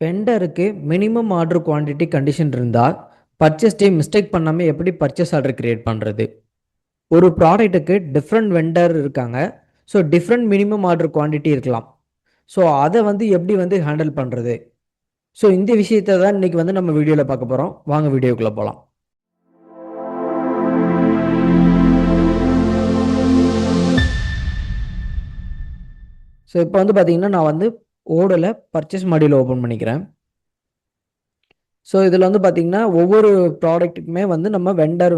வெண்டருக்கு minimum order quantity condition இருந்தால் purchase டே mistake பண்ணாமல் எப்படி பர்ச்சேஸ் ஆர்டர் கிரியேட் பண்ணுறது? ஒரு ப்ராடக்ட்டுக்கு டிஃப்ரெண்ட் வெண்டர் இருக்காங்க. So different minimum order quantity இருக்கலாம். ஸோ அதை எப்படி ஹேண்டில் பண்ணுறது? ஸோ இந்த விஷயத்தை தான் இன்றைக்கி நம்ம வீடியோவில் பார்க்க போகிறோம். வாங்க வீடியோக்குள்ளே போகலாம். ஸோ இப்போ பார்த்தீங்கன்னா நான் ஓடில் பர்ச்சேஸ் மாடியூல் ஓப்பன் பண்ணிக்கிறேன். ஸோ இதில் பார்த்தீங்கன்னா ஒவ்வொரு ப்ராடக்ட்டுக்குமே நம்ம வெண்டர்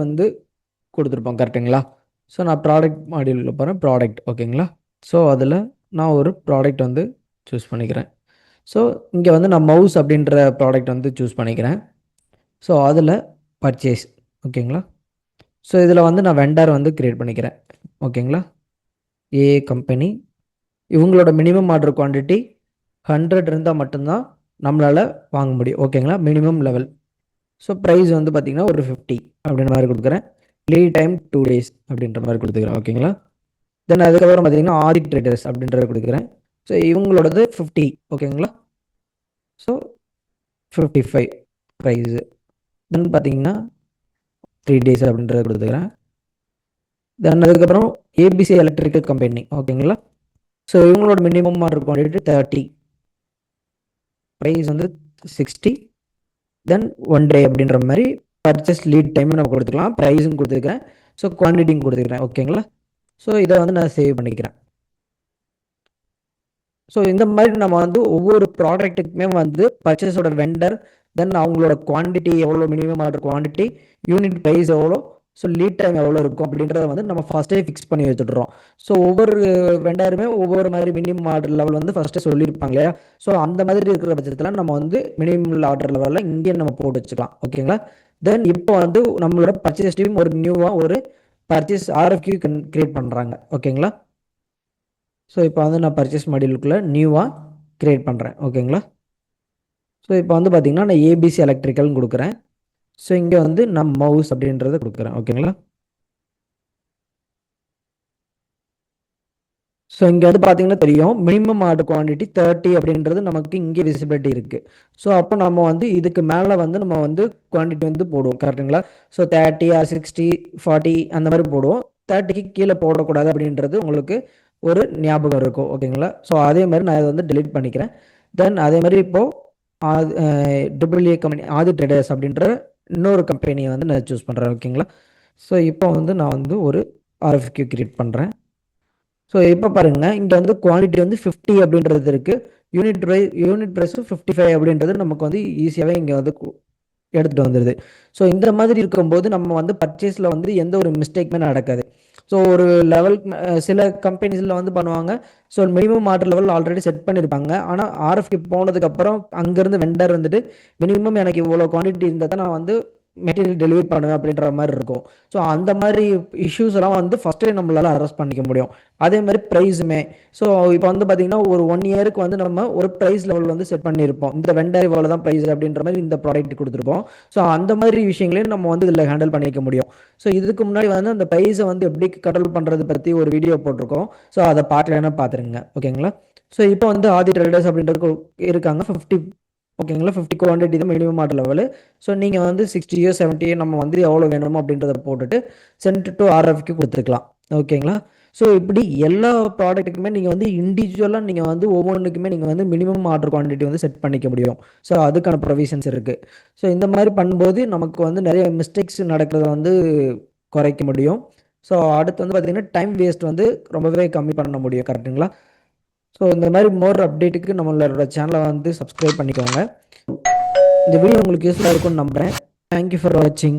கொடுத்துருப்போம், கரெக்டுங்களா? ஸோ நான் ப்ராடக்ட் மாடியூலில் போகிறேன், ப்ராடக்ட், ஓகேங்களா? ஸோ அதில் நான் ஒரு ப்ராடக்ட் சூஸ் பண்ணிக்கிறேன். ஸோ இங்கே நான் மவுஸ் அப்படின்ற ப்ராடக்ட் சூஸ் பண்ணிக்கிறேன். ஸோ அதில் பர்ச்சேஸ், ஓகேங்களா? ஸோ இதில் நான் வெண்டர் க்ரியேட் பண்ணிக்கிறேன், ஓகேங்களா? ஏ கம்பெனி, இவங்களோட மினிமம் ஆர்டர் குவான்டிட்டி 100 இருந்தால் மட்டும்தான் நம்மளால் வாங்க முடியும், ஓகேங்களா? Minimum level. ஸோ ப்ரைஸ் பார்த்திங்கன்னா ஒரு 50 அப்படின்ற மாதிரி கொடுக்குறேன். லீட் டைம் 2 days அப்படின்ற மாதிரி கொடுத்துக்கிறேன், ஓகேங்களா? தென் அதுக்கப்புறம் பார்த்தீங்கன்னா ஆதி ட்ரேடர்ஸ் அப்படின்றத கொடுக்குறேன். ஸோ இவங்களோடது 50, ஓகேங்களா? So 55 price. தென் பார்த்தீங்கன்னா 3 days அப்படின்றத கொடுத்துக்கிறேன். தென் அதுக்கப்புறம் ஏபிசி எலக்ட்ரிக்கல் கம்பெனி, ஓகேங்களா? ஸோ இவங்களோட மினிமம் ஆர்டர் குவான்டிட்டி 30, ப்ரைஸ் 60, தென் 1 day அப்படின்ற மாதிரி பர்ச்சேஸ் லீட் டைம் நம்ம கொடுத்துக்கலாம். ப்ரைஸும் கொடுத்துருக்கேன், ஸோ குவான்டிட்டியும் கொடுத்துருக்கேன், ஓகேங்களா? ஸோ இதை நான் சேவ் பண்ணிக்கிறேன். ஸோ இந்த மாதிரி நம்ம ஒவ்வொரு ப்ராடக்ட்டுக்குமே பர்ச்சேஸோட வெண்டர், தென் அவங்களோட குவான்டிட்டி எவ்வளோ, minimum order quantity, unit price எவ்வளோ, ஸோ லீட் டைம் எவ்வளோ இருக்கும் அப்படின்றத நம்ம ஃபஸ்ட்டே ஃபிக்ஸ் பண்ணி வச்சுட்றோம். ஸோ ஒவ்வொரு வெண்டருமே ஒவ்வொரு மாதிரி மினிமம் ஆர்டர் லெவல் ஃபஸ்ட்டே சொல்லியிருப்பாங்க இல்லையா? ஸோ அந்த மாதிரி இருக்கிற பட்சத்தில் நம்ம மினிமம் ஆர்டர் லெவலில் இங்கே நம்ம போட்டு வச்சுக்கலாம், ஓகேங்களா? தென் இப்போ நம்மளோட பர்ச்சேஸ் டீம் ஒரு நியூவாக ஒரு பர்ச்சேஸ் ஆர்எஃப்கியூ கிரியேட் பண்ணுறாங்க, ஓகேங்களா? ஸோ இப்போ நான் பர்ச்சேஸ் மாடியூலுக்குள்ளே நியூவாக க்ரியேட் பண்ணுறேன், ஓகேங்களா? ஸோ இப்போ பார்த்தீங்கன்னா நான் ஏபிசி எலக்ட்ரிக்கல்னு கொடுக்குறேன். ஸோ இங்கே நான் மவுஸ் அப்படின்றத கொடுக்குறேன், ஓகேங்களா? ஸோ இங்கே பார்த்தீங்கன்னா தெரியும், மினிமம் ஆர்டர் குவான்டிட்டி 30 அப்படின்றது நமக்கு இங்கே விசிபிலிட்டி இருக்குது. ஸோ அப்போ நம்ம இதுக்கு மேலே நம்ம குவான்டிட்டி போடுவோம், கரெக்டுங்களா? ஸோ 30 ஆர் 60 40 அந்த மாதிரி போடுவோம். 30க்கு கீழே போடக்கூடாது அப்படின்றது உங்களுக்கு ஒரு ஞாபகம் இருக்கும், ஓகேங்களா? ஸோ அதே மாதிரி நான் இதை டெலிட் பண்ணிக்கிறேன். தென் அதே மாதிரி இப்போது டபிள்யூஏ கம்பெனி ஆதி ட்ரேடர்ஸ் அப்படின்ற இன்னொரு கம்பெனியை நான் சூஸ் பண்ணுறேன், ஓகேங்களா? ஸோ இப்போ நான் ஒரு ஆர்எஃப்கியூ கிரியேட் பண்ணுறேன். ஸோ இப்போ பாருங்கள், இங்கே குவான்டிட்டி 50 அப்படின்றது இருக்குது. யூனிட் ப்ரைஸு 55 அப்படின்றது நமக்கு ஈஸியாகவே இங்கே எடுத்துகிட்டு வந்துடுது. ஸோ இந்த மாதிரி இருக்கும்போது நம்ம பர்ச்சேஸில் எந்த ஒரு மிஸ்டேக்குமே நடக்காது. ஸோ ஒரு லெவல் சில கம்பெனிஸில் பண்ணுவாங்க. So minimum order level already set பண்ணியிருப்பாங்க. ஆனால் ஆர்எஃப்கி போனதுக்கப்புறம் அங்கேருந்து வெண்டர் மினிமம் எனக்கு இவ்வளோ குவான்டிட்டி இருந்தால் தான் நான் மெட்டீரியல் டெலிவரி பண்ணுவேன் அப்படின்ற மாதிரி இருக்கும். ஸோ அந்த மாதிரி இஷ்யூஸ் எல்லாம் ஃபஸ்ட்டே நம்மளால் அரெஸ்ட் பண்ணிக்க முடியும். அதே மாதிரி ப்ரைஸுமே. ஸோ இப்போ பார்த்தீங்கன்னா ஒரு 1 இயருக்கு நம்ம ஒரு ப்ரைஸ் லெவல் செட் பண்ணியிருப்போம். இந்த வெண்டர் இவ்வளோ தான் ப்ரைஸ் அப்படின்ற மாதிரி இந்த ப்ராடக்ட் கொடுத்துருப்போம். ஸோ அந்த மாதிரி விஷயங்களையும் நம்ம இதில் ஹேண்டில் பண்ணிக்க முடியும். ஸோ இதுக்கு முன்னாடி அந்த ப்ரைஸை எப்படி கண்ட்ரோல் பண்ணுறது பற்றி ஒரு வீடியோ போட்டிருக்கோம். ஸோ அதை பார்க்கலன்னா பார்த்துருங்க, ஓகேங்களா? ஸோ இப்போ ஆதி ட்ரேடர்ஸ் அப்படின்றது இருக்காங்க 50, ஓகேங்களா? 50 குவான்டிட்டி தான் மினிமம் ஆர்டர் லெவலு. ஸோ நீங்கள் 60 70 நம்ம எவ்வளோ வேணுமோ அப்படின்றத போட்டுட்டு சென்ட் டு ஆர்எஃப்க்கு கொடுத்துருக்கலாம், ஓகேங்களா? ஸோ இப்படி எல்லா ப்ராடக்ட்டுக்குமே நீங்கள் இண்டிவிஜுவலாக நீங்கள் ஒவ்வொன்றுக்குமே நீங்கள் மினிமம் ஆர்டர் குவான்டிட்டி செட் பண்ணிக்க முடியும். ஸோ அதுக்கான ப்ரொவிஷன்ஸ் இருக்குது. ஸோ இந்த மாதிரி பண்ணும்போது நமக்கு நிறைய மிஸ்டேக்ஸ் நடக்கிறத குறைக்க முடியும். ஸோ அடுத்து பார்த்திங்கன்னா டைம் வேஸ்ட் ரொம்பவே கம்மி பண்ண முடியும், கரெக்டுங்களா? ஸோ இந்த மாதிரி மோர் அப்டேட்டுக்கு நம்மளோட சேனலை சப்ஸ்கிரைப் பண்ணிக்கோங்க. இந்த வீடியோ உங்களுக்கு யூஸ்ஃபுல்லாக இருக்கும்னு நம்புகிறேன். தேங்க்யூ ஃபார் வாட்சிங்.